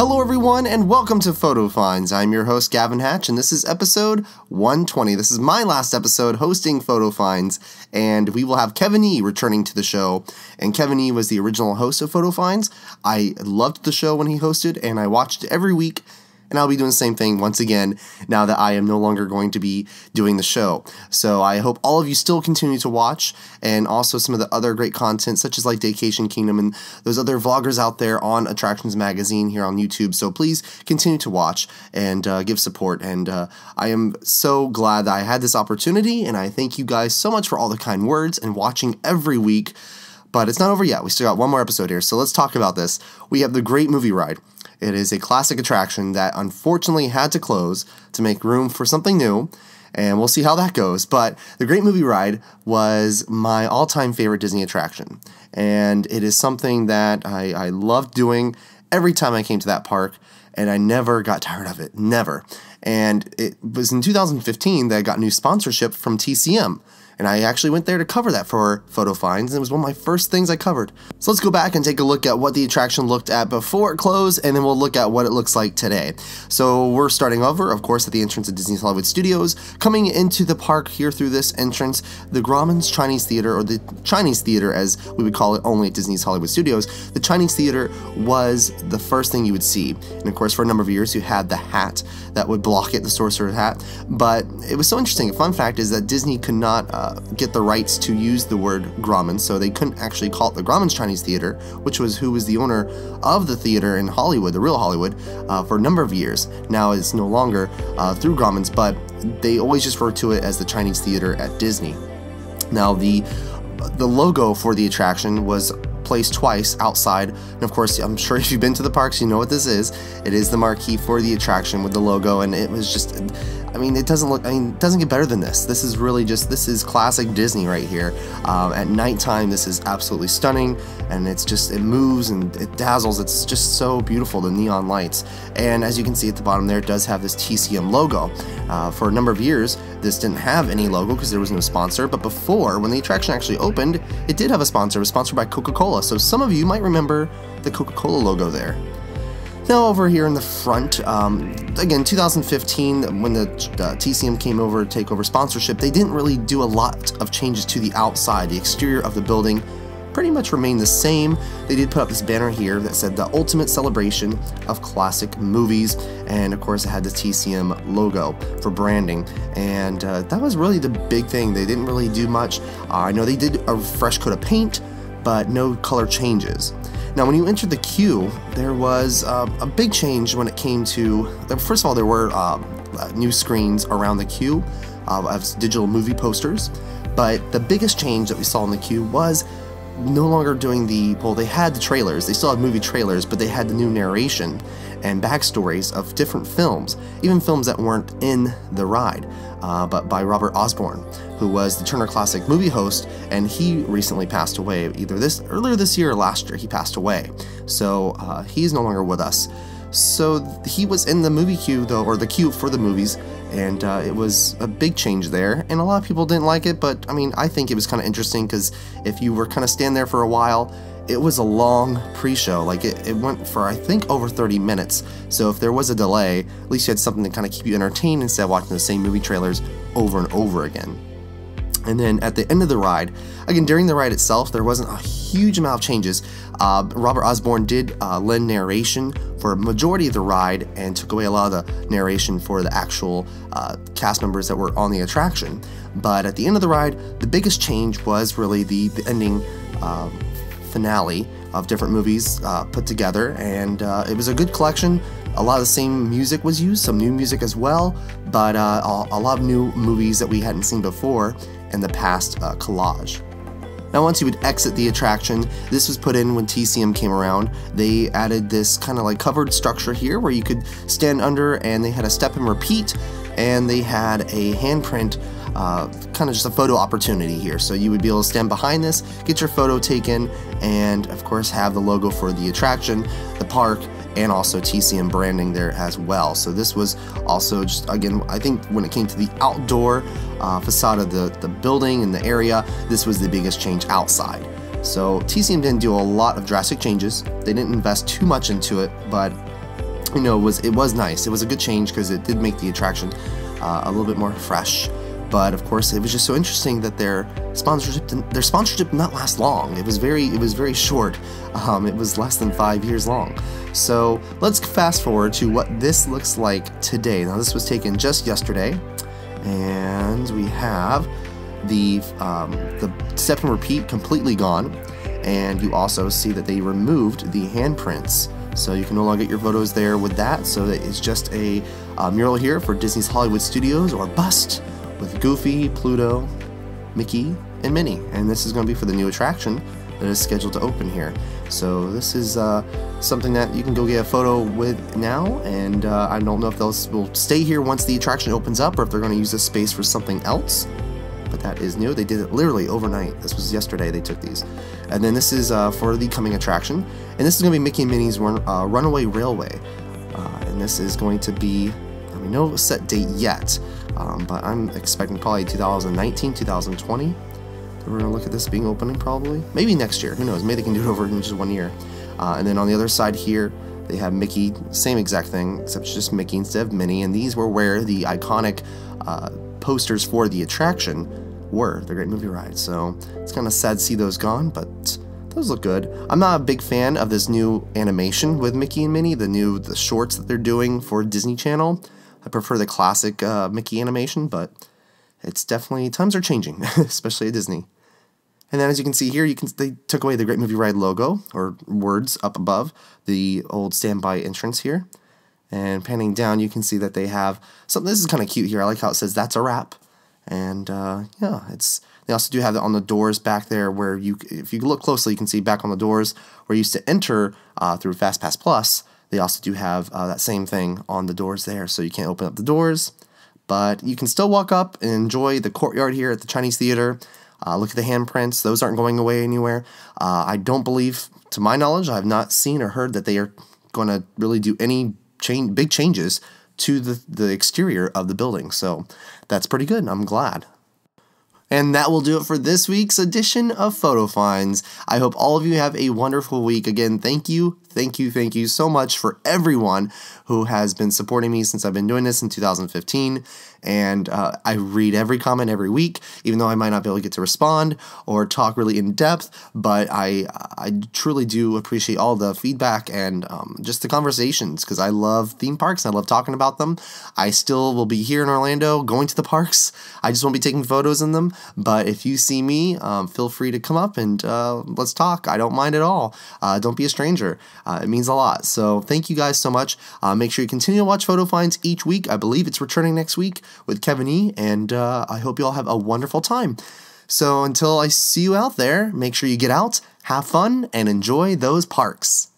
Hello everyone and welcome to Photo Finds. I'm your host Gavin Hatch and this is episode 120. This is my last episode hosting Photo Finds, and we will have Kevin E returning to the show. And Kevin E was the original host of Photo Finds. I loved the show when he hosted and I watched it every week. And I'll be doing the same thing once again now that I am no longer going to be doing the show. So I hope all of you still continue to watch, and also some of the other great content such as like Vacation Kingdom and those other vloggers out there on Attractions Magazine here on YouTube. So please continue to watch and give support. And I am so glad that I had this opportunity, and I thank you guys so much for all the kind words and watching every week. But it's not over yet. We still got one more episode here, so let's talk about this. We have the Great Movie Ride. It is a classic attraction that unfortunately had to close to make room for something new, and we'll see how that goes. But the Great Movie Ride was my all-time favorite Disney attraction, and it is something that I loved doing every time I came to that park, and I never got tired of it, never. And it was in 2015 that I got new sponsorship from TCM. And I actually went there to cover that for Photo Finds, and it was one of my first things I covered. So let's go back and take a look at what the attraction looked at before it closed, and then we'll look at what it looks like today. So we're starting over, of course, at the entrance of Disney's Hollywood Studios. Coming into the park here through this entrance, the Grauman's Chinese Theater, or the Chinese Theater as we would call it only at Disney's Hollywood Studios, the Chinese Theater was the first thing you would see. And of course, for a number of years, you had the hat that would block it, the sorcerer's hat. But it was so interesting. A fun fact is that Disney could not get the rights to use the word Grauman, so they couldn't actually call it the Grauman's Chinese Theater, which was who was the owner of the theater in Hollywood, the real Hollywood, for a number of years. Now it's no longer through Grauman's, but they always just refer to it as the Chinese Theater at Disney. Now the logo for the attraction was placed twice outside, and of course I'm sure if you've been to the parks you know what this is. It is the marquee for the attraction with the logo, and it was just, I mean, it doesn't get better than this. This is really just, this is classic Disney right here. At nighttime, this is absolutely stunning, and it's just, it moves and it dazzles. It's just so beautiful, the neon lights. And as you can see at the bottom there, it does have this TCM logo. For a number of years, this didn't have any logo because there was no sponsor, but before, when the attraction actually opened, it did have a sponsor. It was sponsored by Coca-Cola, so some of you might remember the Coca-Cola logo there. Now over here in the front, again, 2015, when the TCM came over to take over sponsorship, they didn't really do a lot of changes to the outside. The exterior of the building pretty much remained the same. They did put up this banner here that said the ultimate celebration of classic movies, and of course it had the TCM logo for branding, and that was really the big thing. They didn't really do much. I know they did a fresh coat of paint, but no color changes. Now, when you entered the queue, there was a big change when it came to, first of all, there were new screens around the queue of digital movie posters, but the biggest change that we saw in the queue was no longer doing they had the trailers, they still had movie trailers, but they had the new narration and backstories of different films, even films that weren't in the ride, but by Robert Osborne, who was the Turner Classic movie host, and he recently passed away, earlier this year or last year he passed away, so he's no longer with us. So he was in the movie queue though, or the queue for the movies, and it was a big change there, and a lot of people didn't like it, but I mean, I think it was kind of interesting, because if you were kind of standing there for a while, it was a long pre-show. Like it went for, I think, over 30 minutes, so if there was a delay, at least you had something to kind of keep you entertained instead of watching the same movie trailers over and over again. And then at the end of the ride, again, during the ride itself, there wasn't a huge amount of changes. Robert Osborne did lend narration for a majority of the ride and took away a lot of the narration for the actual cast members that were on the attraction. But at the end of the ride, the biggest change was really the ending finale of different movies put together, and it was a good collection. A lot of the same music was used, some new music as well, but a lot of new movies that we hadn't seen before in the past collage. Now once you would exit the attraction, this was put in when TCM came around. They added this kind of like covered structure here where you could stand under, and they had a step and repeat, and they had a handprint, kind of just a photo opportunity here. So you would be able to stand behind this, get your photo taken, and of course have the logo for the attraction, the park, and also TCM branding there as well. So this was also just, again, I think when it came to the outdoor facade of the building and the area, this was the biggest change outside. So TCM didn't do a lot of drastic changes. They didn't invest too much into it, but it was nice. It was a good change because it did make the attraction a little bit more fresh. But of course, it was just so interesting that their sponsorship did not last long. It was very short. It was less than 5 years long. So let's fast forward to what this looks like today. Now, this was taken just yesterday, and we have the step and repeat completely gone, and you also see that they removed the handprints. So you can no longer get your photos there with that. So it's just a mural here for Disney's Hollywood Studios, or bust, with Goofy, Pluto, Mickey, and Minnie. And this is going to be for the new attraction that is scheduled to open here. So this is something that you can go get a photo with now, and I don't know if those will stay here once the attraction opens up, or if they're going to use this space for something else. But that is new. They did it literally overnight. This was yesterday they took these. And then this is for the coming attraction, and this is going to be Mickey and Minnie's Runaway Railway. And this is going to be, no set date yet, but I'm expecting probably 2019, 2020. We're going to look at this being opening probably. Maybe next year, who knows, maybe they can do it over in just 1 year. And then on the other side here, they have Mickey, same exact thing, except it's just Mickey instead of Minnie, and these were where the iconic posters for the attraction were, the Great Movie Ride. So it's kind of sad to see those gone, but those look good. I'm not a big fan of this new animation with Mickey and Minnie, the shorts that they're doing for Disney Channel. I prefer the classic Mickey animation, but it's definitely, times are changing, especially at Disney. And then as you can see here, they took away the Great Movie Ride logo, or words up above the old standby entrance here. And panning down, you can see that they have something. This is kind of cute here. I like how it says "That's a wrap." And yeah, they also do have it on the doors back there, where if you look closely, you can see back on the doors where you used to enter through FastPass Plus. They also do have that same thing on the doors there, so you can't open up the doors, but you can still walk up and enjoy the courtyard here at the Chinese Theater. Look at the handprints; those aren't going away anywhere. I don't believe, to my knowledge, I have not seen or heard that they are going to really do any big changes to the exterior of the building. So that's pretty good. I'm glad. And that will do it for this week's edition of Photo Finds. I hope all of you have a wonderful week. Again, thank you so much for everyone who has been supporting me since I've been doing this in 2015. And I read every comment every week, even though I might not be able to get to respond or talk really in depth. But I truly do appreciate all the feedback and just the conversations, because I love theme parks and I love talking about them. I still will be here in Orlando going to the parks. I just won't be taking photos in them. But if you see me, feel free to come up and let's talk. I don't mind at all. Don't be a stranger. It means a lot. So thank you guys so much. Make sure you continue to watch Photo Finds each week. I believe it's returning next week with Kevin E. And I hope you all have a wonderful time. So until I see you out there, make sure you get out, have fun, and enjoy those parks.